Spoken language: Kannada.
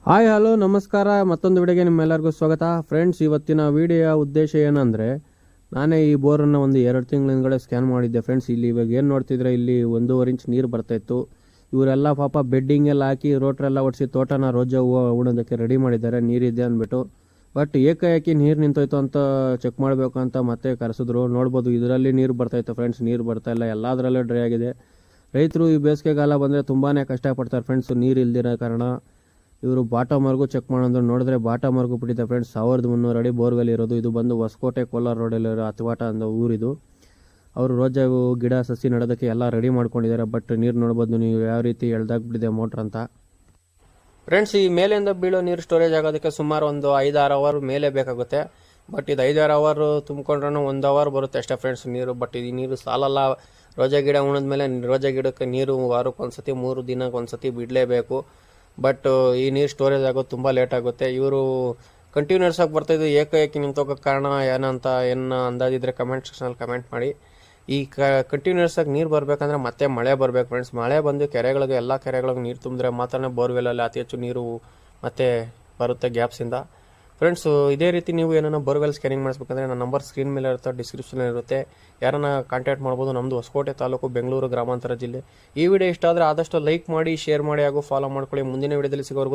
ಹಾಯ್ ಹಲೋ ನಮಸ್ಕಾರ, ಮತ್ತೊಂದು ವಿಡಿಯೋಗೆ ನಿಮ್ಮೆಲ್ಲರಿಗೂ ಸ್ವಾಗತ. ಫ್ರೆಂಡ್ಸ್, ಇವತ್ತಿನ ವಿಡಿಯೋ ಉದ್ದೇಶ ಏನಂದರೆ, ನಾನೇ ಈ ಬೋರನ್ನು ಒಂದು 2 ತಿಂಗಳ ಹಿಂದ್ಗಡೆ ಸ್ಕ್ಯಾನ್ ಮಾಡಿದ್ದೆ. ಫ್ರೆಂಡ್ಸ್, ಇಲ್ಲಿ ಇವಾಗ ಏನು ನೋಡ್ತಿದ್ರೆ ಇಲ್ಲಿ 1.5 ಇಂಚ್ ನೀರು ಬರ್ತಾಯಿತ್ತು. ಇವರೆಲ್ಲ ಪಾಪ ಬೆಡ್ಡಿಂಗ್ ಎಲ್ಲ ಹಾಕಿ ರೋಟ್ರೆಲ್ಲ ಹೊಡಿಸಿ ತೋಟನ ರೋಜಾ ಹೂವು ಉಣೋದಕ್ಕೆ ರೆಡಿ ಮಾಡಿದ್ದಾರೆ, ನೀರಿದೆ ಅಂದ್ಬಿಟ್ಟು. ಬಟ್ ಏಕಾಏಕಿ ನೀರು ನಿಂತೋಯ್ತು ಅಂತ ಚೆಕ್ ಮಾಡಬೇಕು ಅಂತ ಮತ್ತೆ ಕರೆಸಿದ್ರು. ನೋಡ್ಬೋದು, ಇದರಲ್ಲಿ ನೀರು ಬರ್ತಾಯಿತ್ತು ಫ್ರೆಂಡ್ಸ್, ನೀರು ಬರ್ತಾಯಿಲ್ಲ, ಎಲ್ಲದರಲ್ಲೂ ಡ್ರೈ ಆಗಿದೆ. ರೈತರು ಈ ಬೇಸಿಗೆಗಾಲ ಬಂದರೆ ತುಂಬಾ ಕಷ್ಟಪಡ್ತಾರೆ ಫ್ರೆಂಡ್ಸ್, ನೀರು ಇಲ್ದಿರೋ ಕಾರಣ. ಇವರು ಬಾಟಮ್ವರೆಗೂ ಚೆಕ್ ಮಾಡೋದು ನೋಡಿದ್ರೆ ಬಾಟಮ್ವರೆಗೂ ಬಿಟ್ಟಿದೆ ಫ್ರೆಂಡ್ಸ್. 1300 ಅಡಿ ಬೋರ್ವೆಲ್ ಇರೋದು. ಇದು ಬಂದು ಹೊಸಕೋಟೆ ಕೋಲಾರ ರೋಡಲ್ಲಿರೋ ಅತ್ವಾಟ ಅನ್ನೋ ಊರಿದು. ಅವರು ರೋಜಾ ಗಿಡ ಸಸಿ ನೆಡೋದಕ್ಕೆ ಎಲ್ಲ ರೆಡಿ ಮಾಡ್ಕೊಂಡಿದ್ದಾರೆ. ಬಟ್ ನೀರು ನೋಡ್ಬೋದು ನೀವು ಯಾವ ರೀತಿ ಎಳ್ದಾಗ್ಬಿಟ್ಟಿದೆ ಮೋಟ್ರ್ ಅಂತ. ಫ್ರೆಂಡ್ಸ್, ಈ ಮೇಲಿಂದ ಬೀಳೋ ನೀರು ಸ್ಟೋರೇಜ್ ಆಗೋದಕ್ಕೆ ಸುಮಾರು ಒಂದು 5-6 ಅವರ್ ಮೇಲೆ ಬೇಕಾಗುತ್ತೆ. ಬಟ್ ಇದು 5-6 ಅವರ್ ತುಂಬ್ಕೊಂಡ್ರೂ 1 ಅವರ್ ಬರುತ್ತೆ ಅಷ್ಟೇ ಫ್ರೆಂಡ್ಸ್ ನೀರು. ಬಟ್ ಈ ನೀರು ಸಾಲಲ್ಲ. ರೋಜಾ ಗಿಡ ಉಣಿದ್ಮೇಲೆ ರೋಜಾ ಗಿಡಕ್ಕೆ ನೀರು ವಾರಕ್ಕೊಂದ್ಸತಿ 3 ದಿನಕ್ಕೆ ಒಂದ್ಸತಿ ಬಿಡಲೇಬೇಕು. ಬಟ್ ಈ ನೀರು ಸ್ಟೋರೇಜ್ ಆಗೋದು ತುಂಬ ಲೇಟ್ ಆಗುತ್ತೆ. ಇವರು ಕಂಟಿನ್ಯೂಸ್ ಆಗಿ ಬರ್ತಾಯಿದ್ದು ಏಕಾಏಕಿ ನಿಂತೋಗೋಕ್ಕೆ ಕಾರಣ ಏನು ಅಂದಾಜಿದ್ರೆ ಕಮೆಂಟ್ ಸೆಕ್ಷನಲ್ಲಿ ಕಮೆಂಟ್ ಮಾಡಿ. ಈ ಕಂಟಿನ್ಯೂಸ್ ಆಗಿ ನೀರು ಬರಬೇಕಂದ್ರೆ ಮತ್ತೆ ಮಳೆ ಬರಬೇಕು ಫ್ರೆಂಡ್ಸ್. ಮಳೆ ಬಂದು ಕೆರೆಗಳಿಗೆ ಎಲ್ಲ ಕೆರೆಗಳಿಗೆ ನೀರು ತುಂಬಿದ್ರೆ ಮಾತ್ರ ಬೋರ್ವೆಲಲ್ಲಿ ಅತಿ ಹೆಚ್ಚು ನೀರು ಮತ್ತೆ ಬರುತ್ತೆ ಗ್ಯಾಪ್ಸಿಂದ. ಫ್ರೆಂಡ್ಸ್, ಇದೇ ರೀತಿ ನೀವು ಏನೋ ಬೋರ್ವೆಲ್ ಸ್ಕ್ಯಾನಿಂಗ್ ಮಾಡಿಸ್ಬೇಕಂದ್ರೆ ನನ್ನ ನಂಬರ್ ಸ್ಕ್ರೀನ್ ಮೇಲೆ ಇರುತ್ತೆ, ಡಿಸ್ಕ್ರಿಪ್ಷನ್ ಇರುತ್ತೆ, ಯಾರನ್ನ ಕಾಂಟ್ಯಾಕ್ಟ್ ಮಾಡ್ಬೋದು. ನಮ್ಮದು ಹೊಸಕೋಟೆ ತಾಲೂಕು, ಬೆಂಗಳೂರು ಗ್ರಾಮಾಂತರ ಜಿಲ್ಲೆ. ಈ ವಿಡಿಯೋ ಇಷ್ಟ ಆದರೆ ಆದಷ್ಟು ಲೈಕ್ ಮಾಡಿ, ಶೇರ್ ಮಾಡಿ ಹಾಗೂ ಫಾಲೋ ಮಾಡ್ಕೊಳ್ಳಿ. ಮುಂದಿನ ವಿಡಿಯೋದಲ್ಲಿ ಸಿಗೋವರೆಗೂ